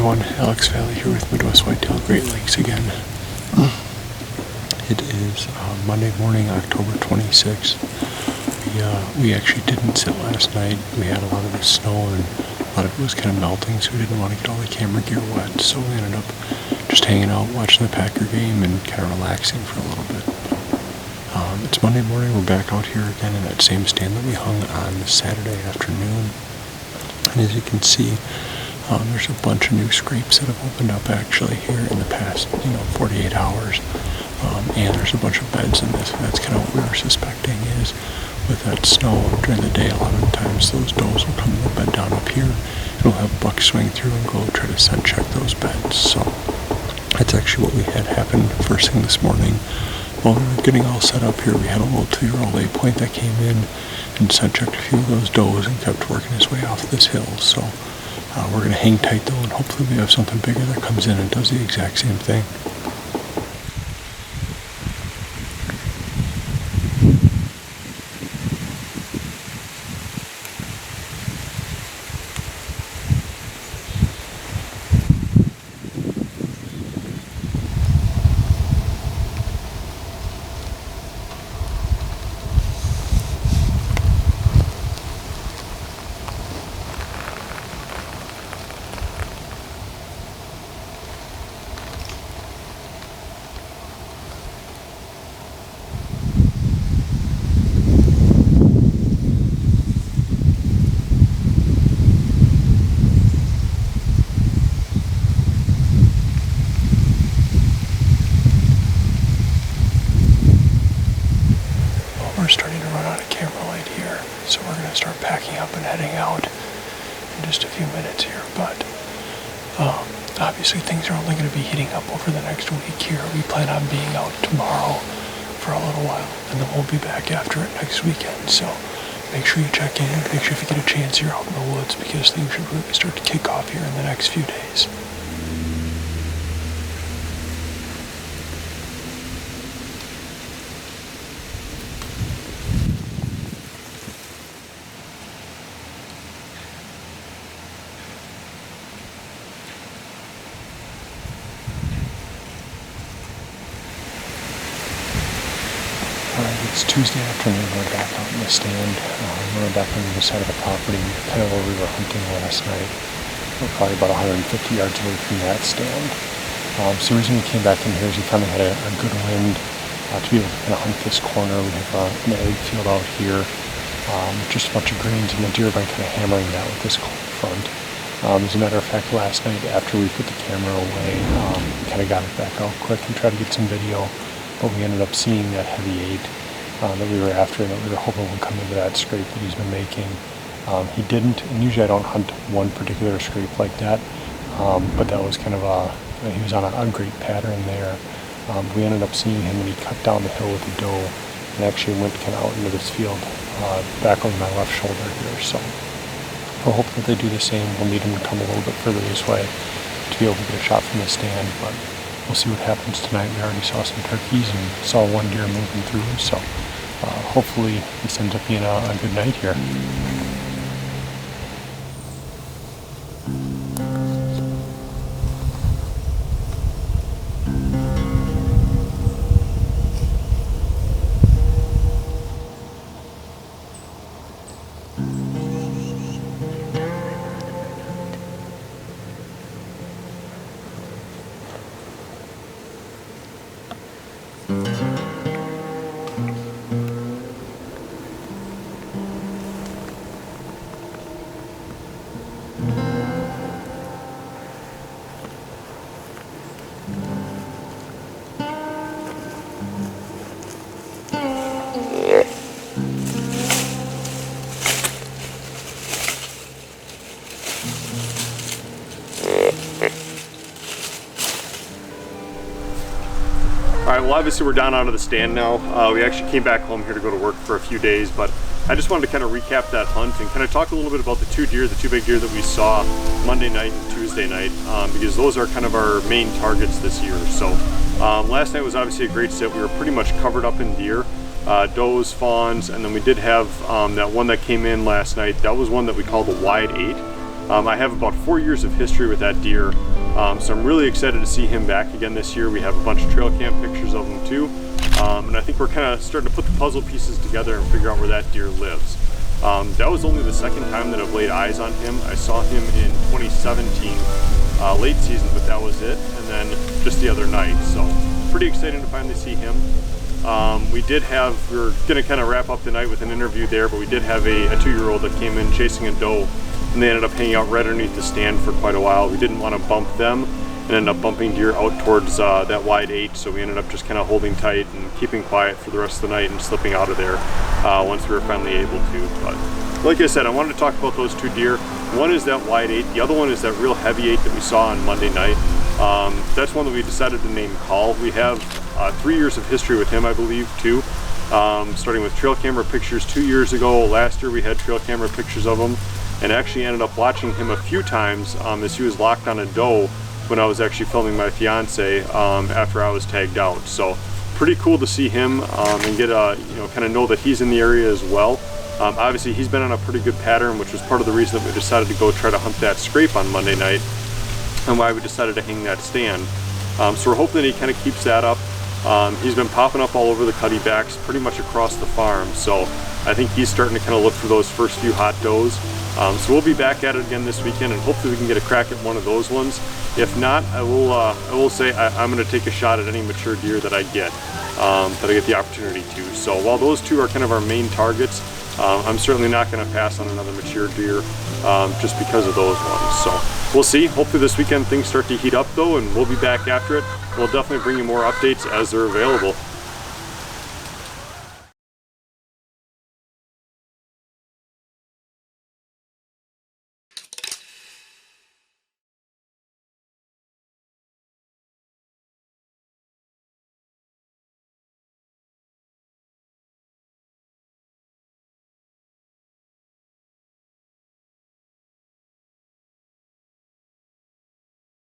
everyone, Alex Valley here with Midwest Whitetail Great Lakes again. It is Monday morning, October 26th. We actually didn't sit last night. We had a lot of the snow and a lot of it was kind of melting, so we didn't want to get all the camera gear wet. So we ended up just hanging out, watching the Packer game and kind of relaxing for a little bit. It's Monday morning. We're back out here again in that same stand that we hung on Saturday afternoon. And as you can see, there's a bunch of new scrapes that have opened up actually here in the past, 48 hours. And there's a bunch of beds in this. That's kind of what we were suspecting is with that snow during the day, a lot of the times those does will come in the bed down up here. It'll have bucks swing through and go try to scent check those beds. So that's actually what we had happen first thing this morning. While we were getting all set up here, we had a little 2-year-old A-point that came in and scent checked a few of those does and kept working his way off this hill. So we're going to hang tight though, and hopefully we have something bigger that comes in and does the exact same thing. We're starting to run out of camera light here, so we're going to start packing up and heading out in just a few minutes here. But obviously things are only going to be heating up over the next week here. We plan on being out tomorrow for a little while, and then we'll be back after it next weekend. So make sure you check in, make sure if you get a chance you're out in the woods, because things should really start to kick off here in the next few days. It's Tuesday afternoon. We're back out in the stand. We're back on the other side of the property, kind of where we were hunting last night. We're probably about 150 yards away from that stand. So the reason we came back in here is we finally had a good wind to be able to kind of hunt this corner. We have an egg field out here, just a bunch of greens, and the deer have been kind of hammering that with this cold front. As a matter of fact, last night after we put the camera away, we kind of got it back out quick and tried to get some video, but we ended up seeing that heavy 8 that we were after and that we were hoping would come into that scrape that he's been making. He didn't, and usually I don't hunt one particular scrape like that, but that was kind of he was on a great pattern there. We ended up seeing him and he cut down the hill with a doe and actually went kind of out into this field back over my left shoulder here. So we're hoping that they do the same. We'll need him to come a little bit further this way to be able to get a shot from the stand, but we'll see what happens tonight. We already saw some turkeys and saw one deer moving through, so hopefully this ends up being a good night here. Alright, well obviously we're down out of the stand now. We actually came back home here to go to work for a few days, but I just wanted to kind of recap that hunt and kind of talk a little bit about the two big deer that we saw Monday night and Tuesday night, because those are kind of our main targets this year. So last night was obviously a great sit. We were pretty much covered up in deer, does, fawns, and then we did have that one that came in last night. That was one that we call the Wide 8. I have about 4 years of history with that deer. So I'm really excited to see him back again this year. We have a bunch of trail cam pictures of him too. And I think we're kind of starting to put the puzzle pieces together and figure out where that deer lives. That was only the second time that I've laid eyes on him. I saw him in 2017, late season, but that was it. And then just the other night. So pretty exciting to finally see him. We were gonna kind of wrap up the night with an interview there, but we did have a 2-year-old that came in chasing a doe, and they ended up hanging out right underneath the stand for quite a while. We didn't want to bump them and ended up bumping deer out towards that wide 8, so we ended up just kind of holding tight and keeping quiet for the rest of the night and slipping out of there once we were finally able to. But like I said, I wanted to talk about those 2 deer. One is that wide 8, the other one is that real heavy 8 that we saw on Monday night. That's one that we decided to name Call. We have 3 years of history with him, I believe, too. Starting with trail camera pictures 2 years ago. Last year we had trail camera pictures of him, and actually ended up watching him a few times as he was locked on a doe when I was actually filming my fiance after I was tagged out. So pretty cool to see him and get kind of know that he's in the area as well. Obviously he's been on a pretty good pattern, which was part of the reason that we decided to go try to hunt that scrape on Monday night and why we decided to hang that stand. So we're hoping that he kind of keeps that up. He's been popping up all over the cuttybacks pretty much across the farm, so I think he's starting to kind of look for those first few hot does. So we'll be back at it again this weekend, and hopefully we can get a crack at one of those ones. If not, I will say I'm going to take a shot at any mature deer that I get the opportunity to. So while those 2 are kind of our main targets, I'm certainly not going to pass on another mature deer just because of those ones. So we'll see. Hopefully this weekend things start to heat up though, and we'll be back after it. We'll definitely bring you more updates as they're available.